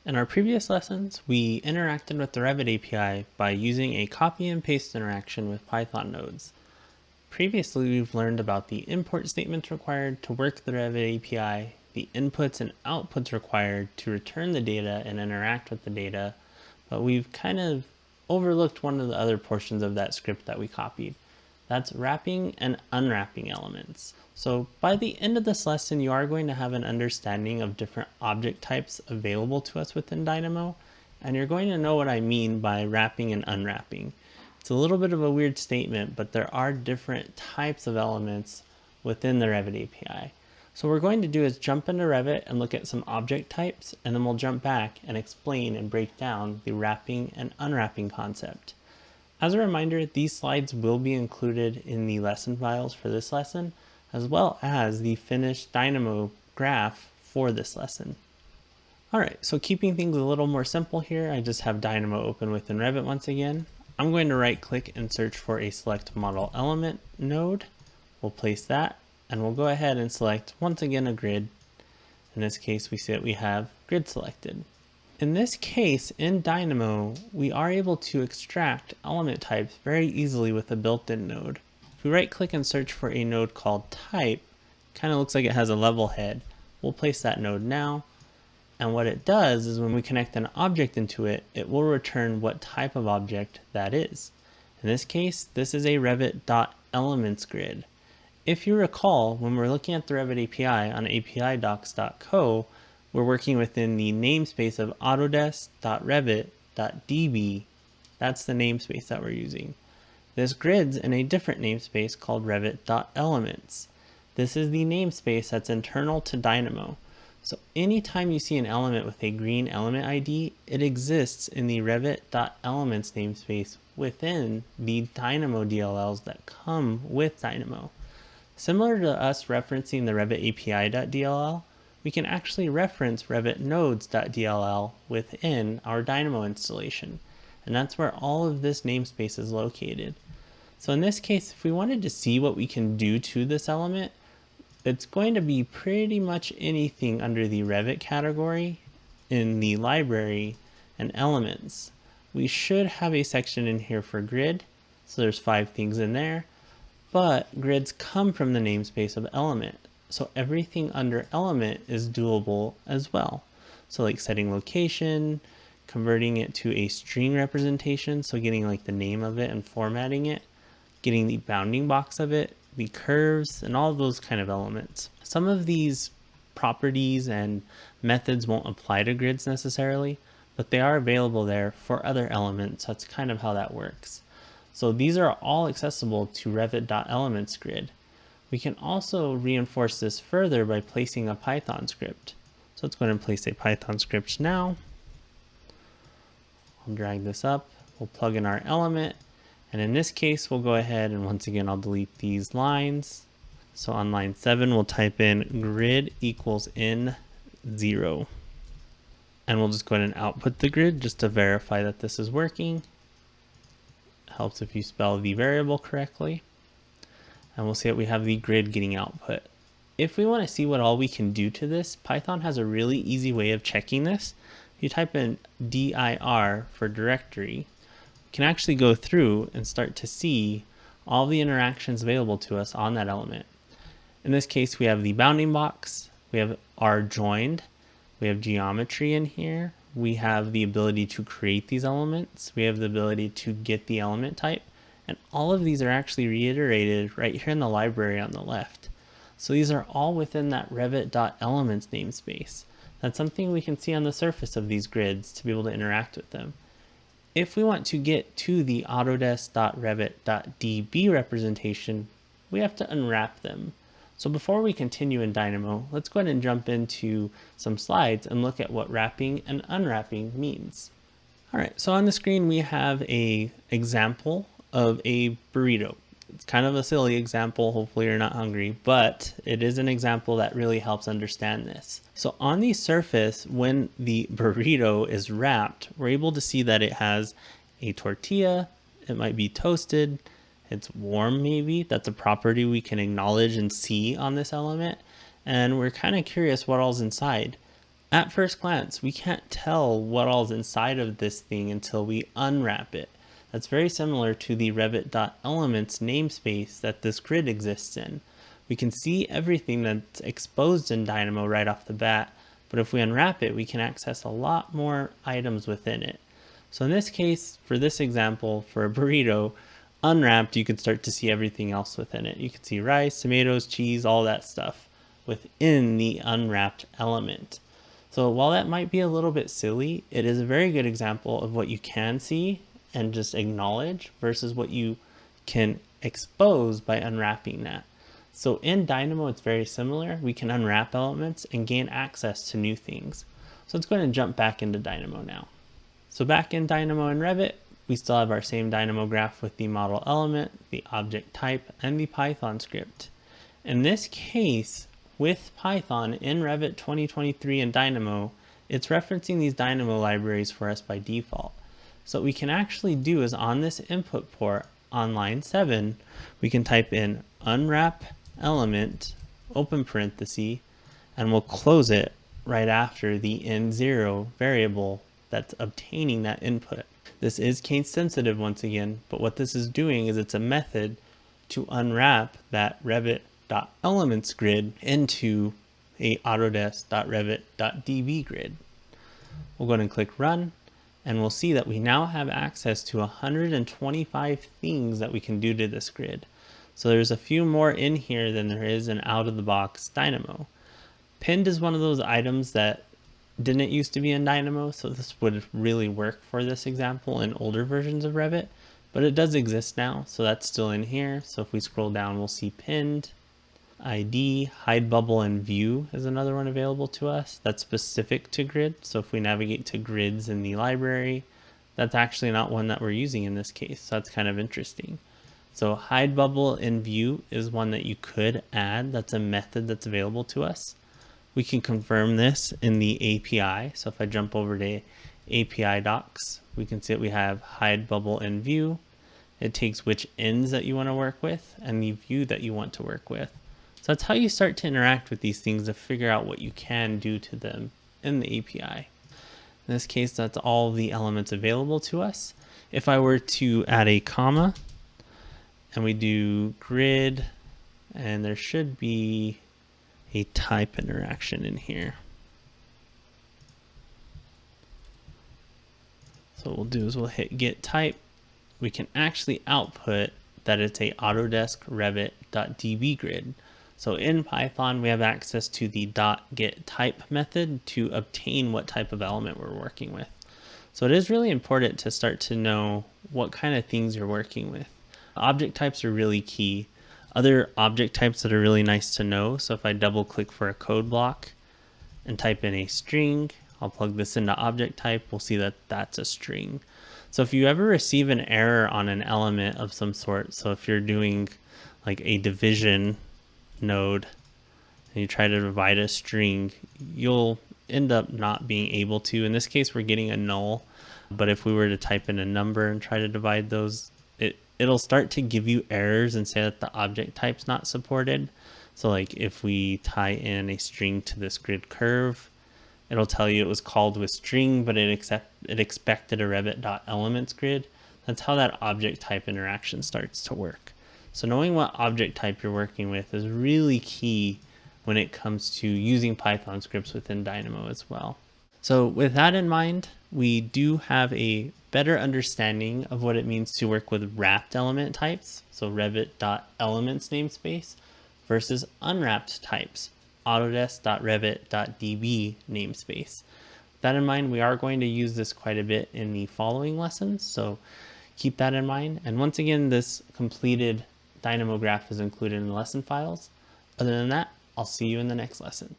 In our previous lessons, we interacted with the Revit API by using a copy and paste interaction with Python nodes. Previously, we've learned about the import statements required to work the Revit API, the inputs and outputs required to return the data and interact with the data, but we've kind of overlooked one of the other portions of that script that we copied. That's wrapping and unwrapping elements. So by the end of this lesson, you are going to have an understanding of different object types available to us within Dynamo, and you're going to know what I mean by wrapping and unwrapping. It's a little bit of a weird statement, but there are different types of elements within the Revit API. So what we're going to do is jump into Revit and look at some object types, and then we'll jump back and explain and break down the wrapping and unwrapping concept. As a reminder, these slides will be included in the lesson files for this lesson, as well as the finished Dynamo graph for this lesson. Alright, so keeping things a little more simple here, I just have Dynamo open within Revit once again. I'm going to right click and search for a select model element node. We'll place that, and we'll go ahead and select once again a grid. In this case, we see that we have grid selected. In this case, in Dynamo, we are able to extract element types very easily with a built-in node. If we right click and search for a node called type, kind of looks like it has a level head. We'll place that node now. And what it does is when we connect an object into it, it will return what type of object that is. In this case, this is a Revit.elements grid. If you recall, when we're looking at the Revit API on apidocs.co, we're working within the namespace of autodesk.revit.db. That's the namespace that we're using. This grid's in a different namespace called Revit.elements. This is the namespace that's internal to Dynamo. So anytime you see an element with a green element ID, it exists in the Revit.elements namespace within the Dynamo DLLs that come with Dynamo. Similar to us referencing the Revit API.dll, we can actually reference Revit nodes.dll within our Dynamo installation. And that's where all of this namespace is located. So in this case, if we wanted to see what we can do to this element, it's going to be pretty much anything under the Revit category in the library and elements. We should have a section in here for grid. So there's 5 things in there, but grids come from the namespace of element. So everything under element is doable as well. So like setting location, converting it to a string representation, so getting like the name of it and formatting it, getting the bounding box of it, the curves, and all of those kind of elements. Some of these properties and methods won't apply to grids necessarily, but they are available there for other elements. That's kind of how that works. So these are all accessible to Revit.elements grid. We can also reinforce this further by placing a Python script. So let's go ahead and place a Python script now. I'll drag this up, we'll plug in our element, and in this case, we'll go ahead and once again, I'll delete these lines. So on line 7, we'll type in grid equals in 0. And we'll just go ahead and output the grid just to verify that this is working. It helps if you spell the variable correctly. And we'll see that we have the grid getting output. If we want to see what all we can do to this, Python has a really easy way of checking this. You type in dir for directory, you can actually go through and start to see all the interactions available to us on that element. In this case, we have the bounding box, we have our joined, we have geometry in here, we have the ability to create these elements, we have the ability to get the element type, and all of these are actually reiterated right here in the library on the left. So these are all within that Revit.elements namespace. That's something we can see on the surface of these grids to be able to interact with them. If we want to get to the autodesk.revit.db representation, we have to unwrap them. So before we continue in Dynamo, let's go ahead and jump into some slides and look at what wrapping and unwrapping means. All right, so on the screen we have an example of a burrito. It's kind of a silly example, hopefully you're not hungry, but it is an example that really helps understand this. So on the surface, when the burrito is wrapped, we're able to see that it has a tortilla, it might be toasted, it's warm maybe, that's a property we can acknowledge and see on this element, and we're kind of curious what all's inside. At first glance, we can't tell what all's inside of this thing until we unwrap it. That's very similar to the Revit.elements namespace that this grid exists in. We can see everything that's exposed in Dynamo right off the bat, but if we unwrap it, we can access a lot more items within it. So in this case, for this example, for a burrito, unwrapped, you could start to see everything else within it. You could see rice, tomatoes, cheese, all that stuff within the unwrapped element. So while that might be a little bit silly, it is a very good example of what you can see and just acknowledge versus what you can expose by unwrapping that. So in Dynamo, it's very similar. We can unwrap elements and gain access to new things. So let's go ahead and jump back into Dynamo now. So back in Dynamo and Revit, we still have our same Dynamo graph with the model element, the object type, and the Python script. In this case, with Python in Revit 2023 and Dynamo, it's referencing these Dynamo libraries for us by default. So what we can actually do is on this input port on line 7, we can type in unwrap element, open parenthesis, and we'll close it right after the n0 variable that's obtaining that input. This is case sensitive once again, but what this is doing is it's a method to unwrap that Revit.elements grid into a autodesk.revit.db grid. We'll go ahead and click run, and we'll see that we now have access to 125 things that we can do to this grid. So there's a few more in here than there is in out-of-the-box Dynamo. Pinned is one of those items that didn't used to be in Dynamo, so this would really work for this example in older versions of Revit, but it does exist now, so that's still in here. So if we scroll down, we'll see pinned, ID, hide bubble, and view is another one available to us that's specific to grid. So if we navigate to grids in the library, that's actually not one that we're using in this case. So that's kind of interesting. So hide bubble and view is one that you could add. That's a method that's available to us. We can confirm this in the API. So if I jump over to API docs, we can see that we have hide bubble and view. It takes which ends that you want to work with and the view that you want to work with. So that's how you start to interact with these things to figure out what you can do to them in the API. In this case, that's all the elements available to us. If I were to add a comma and we do grid, and there should be a type interaction in here. So what we'll do is we'll hit get type. We can actually output that it's a Autodesk Revit.db grid. So in Python, we have access to the .getType method to obtain what type of element we're working with. So it is really important to start to know what kind of things you're working with. Object types are really key. Other object types that are really nice to know. So if I double click for a code block and type in a string, I'll plug this into object type, we'll see that that's a string. So if you ever receive an error on an element of some sort, so if you're doing like a division node and you try to divide a string, you'll end up not being able to. In this case, we're getting a null, but if we were to type in a number and try to divide those, it'll start to give you errors and say that the object type's not supported. So like if we tie in a string to this grid curve, it'll tell you it was called with string, but it expected a Revit.elements grid. That's how that object type interaction starts to work. So knowing what object type you're working with is really key when it comes to using Python scripts within Dynamo as well. So with that in mind, we do have a better understanding of what it means to work with wrapped element types, so Revit.elements namespace, versus unwrapped types, Autodesk.revit.db namespace. With that in mind, we are going to use this quite a bit in the following lessons, so keep that in mind. And once again, this completed Dynamo graph is included in the lesson files. Other than that, I'll see you in the next lesson.